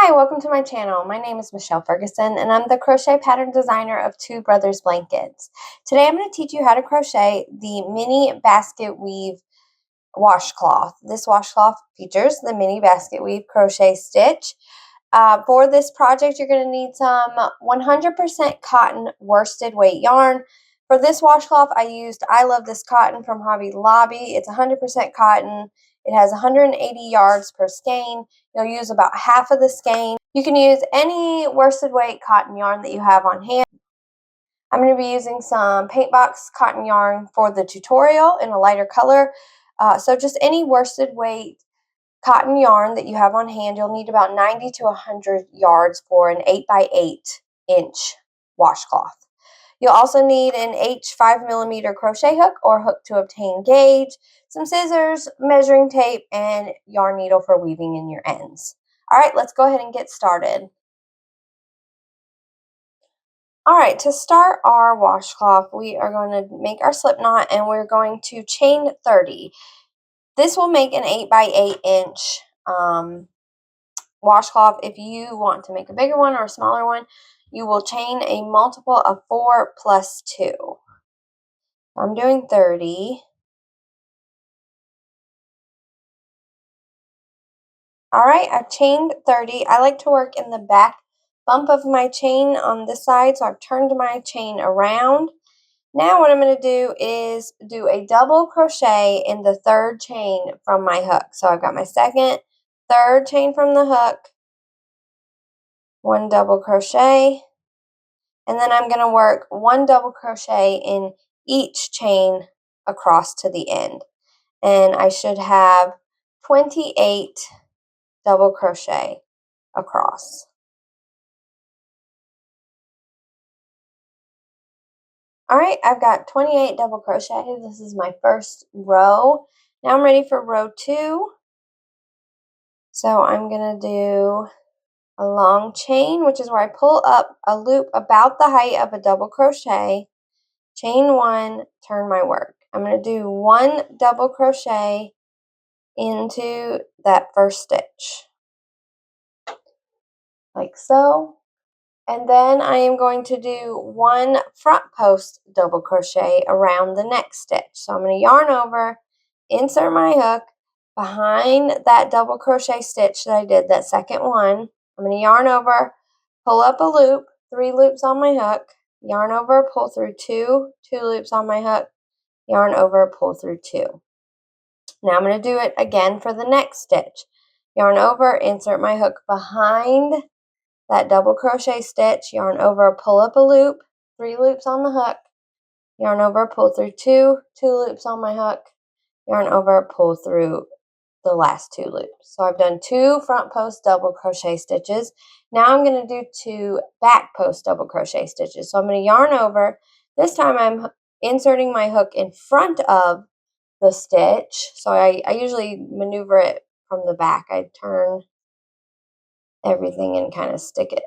Hi, welcome to my channel. My name is Michelle Ferguson and I'm the crochet pattern designer of Two Brothers Blankets. Today I'm going to teach you how to crochet the Mini Basketweave Washcloth. This washcloth features the Mini Basketweave Crochet Stitch. For this project you're going to need some 100% cotton worsted weight yarn. For this washcloth I love this cotton from Hobby Lobby. It's 100% cotton. It has 180 yards per skein. You'll use about half of the skein. You can use any worsted weight cotton yarn that you have on hand. I'm going to be using some paint box cotton yarn for the tutorial in a lighter color. So just any worsted weight cotton yarn that you have on hand. You'll need about 90 to 100 yards for an 8x8 inch washcloth. You'll also need an H5mm crochet hook or hook to obtain gauge, some scissors, measuring tape, and yarn needle for weaving in your ends. Alright, let's go ahead and get started. Alright, to start our washcloth, we are going to make our slip knot and we're going to chain 30. This will make an 8x8 inch washcloth. If you want to make a bigger one or a smaller one, you will chain a multiple of 4 plus 2. I'm doing 30. Alright, I've chained 30. I like to work in the back bump of my chain on this side, so I've turned my chain around. Now what I'm going to do is do a double crochet in the third chain from my hook. So I've got my second, third chain from the hook, one double crochet, and then I'm going to work one double crochet in each chain across to the end. And I should have 28 double crochet across. Alright, I've got 28 double crochet. This is my first row. Now I'm ready for row 2. So I'm going to do a long chain, which is where I pull up a loop about the height of a double crochet, chain 1, turn my work. I'm going to do 1 double crochet into that first stitch, like so. And then I am going to do 1 front post double crochet around the next stitch. So I'm going to yarn over, insert my hook behind that double crochet stitch that I did, that second one. I'm going to yarn over, pull up a loop, 3 loops on my hook, yarn over, pull through 2 loops on my hook, yarn over, pull through 2. Now I'm going to do it again for the next stitch. Yarn over, insert my hook behind that double crochet stitch, yarn over, pull up a loop, 3 loops on the hook, yarn over, pull through 2 loops on my hook, yarn over, pull through the last 2 loops. So I've done 2 front post double crochet stitches. Now I'm going to do 2 back post double crochet stitches. So I'm going to yarn over. This time I'm inserting my hook in front of the stitch. So I usually maneuver it from the back. I turn everything and kind of stick it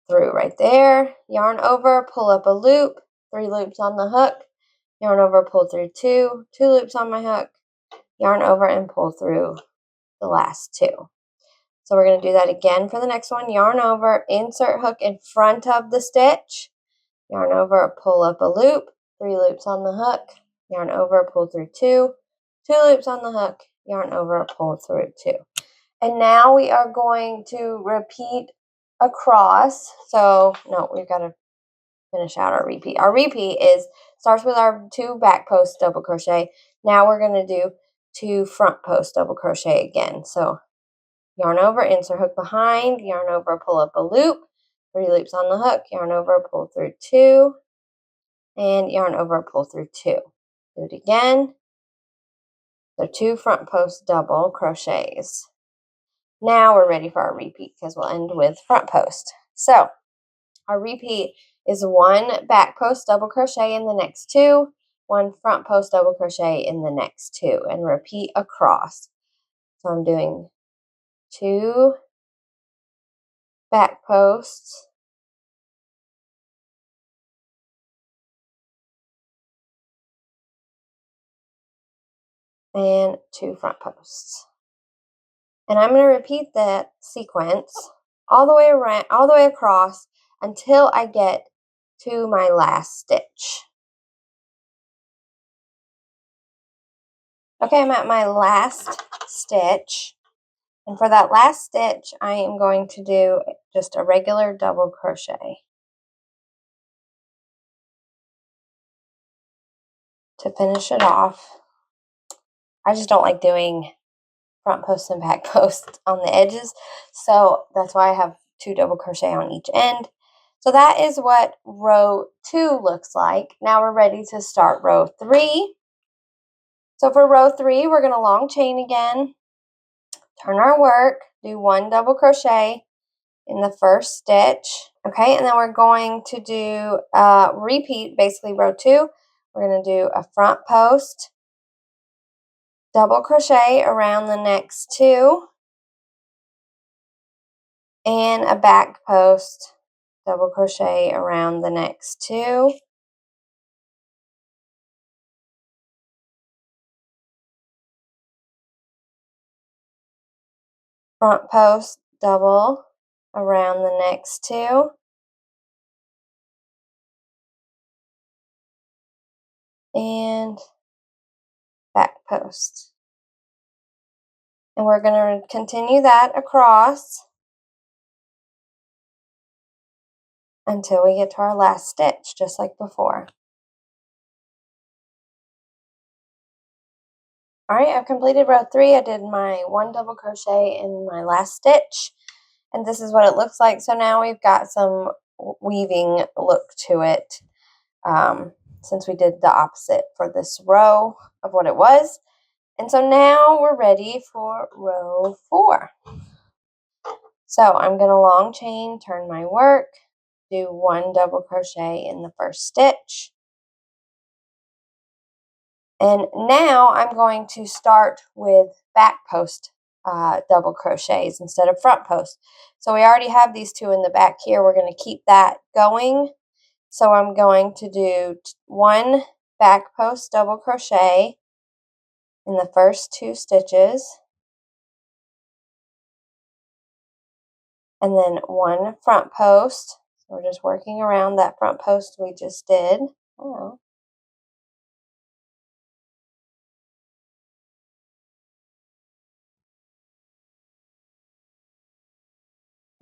through right there, yarn over, pull up a loop, 3 loops on the hook, yarn over, pull through 2 loops on my hook, yarn over and pull through the last 2. So we're going to do that again for the next one. Yarn over, insert hook in front of the stitch, yarn over, pull up a loop, 3 loops on the hook, yarn over, pull through 2 loops on the hook, yarn over, pull through 2. And now we are going to repeat across. So no, we've got to finish out our repeat. Our repeat starts with our 2 back post double crochet. Now we're going to do 2 front post double crochet again. So yarn over, insert hook behind, yarn over, pull up a loop, 3 loops on the hook, yarn over, pull through 2, and yarn over, pull through 2. Do it again. So 2 front post double crochets. Now we're ready for our repeat because we'll end with front post. So our repeat is 1 back post double crochet in the next 2, 1 front post double crochet in the next 2, and repeat across. So I'm doing 2 back posts, and 2 front posts. And I'm going to repeat that sequence all the way around, all the way across until I get to my last stitch. Okay, I'm at my last stitch. And for that last stitch, I am going to do just a regular double crochet to finish it off. I just don't like doing front posts and back posts on the edges, so that's why I have 2 double crochet on each end. So that is what row 2 looks like. Now we're ready to start row 3. So for row 3, we're going to long chain again, turn our work, do 1 double crochet in the first stitch. Okay, and then we're going to do repeat, basically row 2. We're going to do a front post, double crochet around the next 2, and a back post, double crochet around the next 2. Front post, double around the next 2. And back post. And we're going to continue that across until we get to our last stitch, just like before. Alright, I've completed row 3. I did my 1 double crochet in my last stitch, and this is what it looks like. So now we've got some weaving look to it, since we did the opposite for this row of what it was. And so now we're ready for row 4. So I'm going to long chain, turn my work, do 1 double crochet in the first stitch. And now I'm going to start with back post double crochets instead of front post. So we already have these 2 in the back here. We're going to keep that going. So I'm going to do 1 back post double crochet in the first 2 stitches. And then 1 front post. So we're just working around that front post we just did. Oh.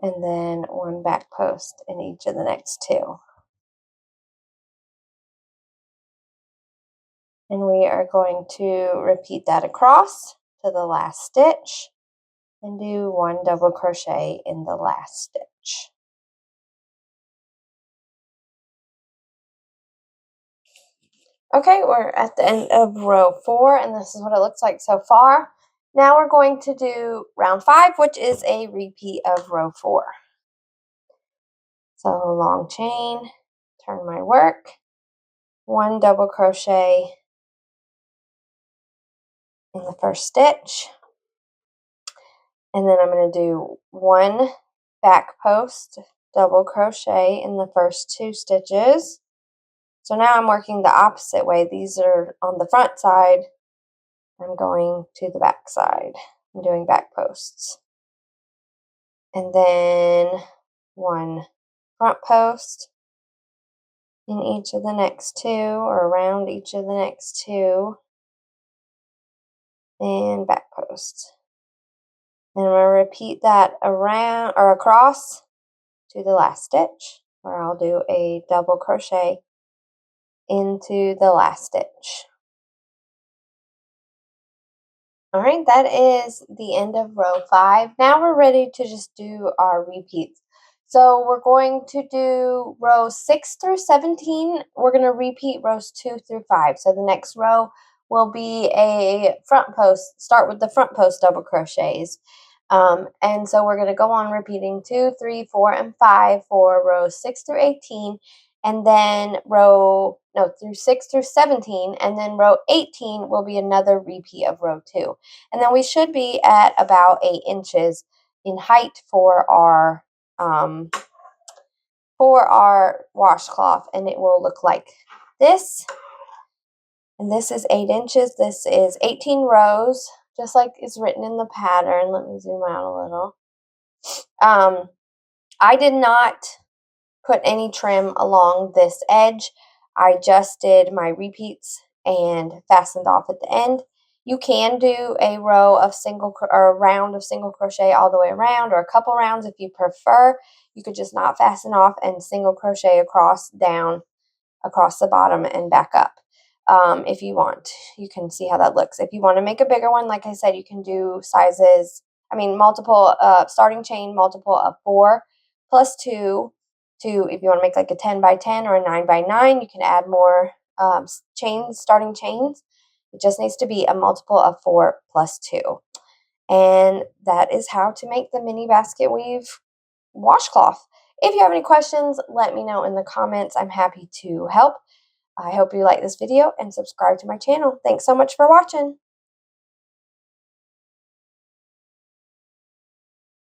And then 1 back post in each of the next 2. And we are going to repeat that across to the last stitch and do 1 double crochet in the last stitch. Okay, we're at the end of row 4, and this is what it looks like so far. Now we're going to do round 5, which is a repeat of row 4. So long chain, turn my work, 1 double crochet in the first stitch, and then I'm going to do 1 back post double crochet in the first 2 stitches. So now I'm working the opposite way. These are on the front side. I'm going to the back side. I'm doing back posts. And then 1 front post in each of the next 2, or around each of the next 2, and back post. And I'm going to repeat that around or across to the last stitch, where I'll do a double crochet into the last stitch. Alright, that is the end of row 5. Now we're ready to just do our repeats. So we're going to do rows 6 through 17. We're going to repeat rows 2 through 5. So the next row will be a front post, start with the front post double crochets. And so we're going to go on repeating 2, 3, 4, and 5 for rows 6 through 18, and then through 6 through 17, and then row 18 will be another repeat of row 2. And then we should be at about 8 inches in height for our washcloth, and it will look like this. And this is 8 inches. This is 18 rows, just like is written in the pattern. Let me zoom out a little. I did not put any trim along this edge. I just did my repeats and fastened off at the end. You can do a row of or a round of single crochet all the way around, or a couple rounds if you prefer. You could just not fasten off and single crochet across, down, across the bottom, and back up. If you want, you can see how that looks. If you want to make a bigger one, like I said, you can do multiple starting chain, multiple of 4 plus 2 to, if you want to make like a 10 by 10 or a 9 by 9, you can add more starting chains. It just needs to be a multiple of 4 plus 2. And that is how to make the mini basket weave washcloth. If you have any questions, let me know in the comments. I'm happy to help. I hope you like this video and subscribe to my channel. Thanks so much for watching.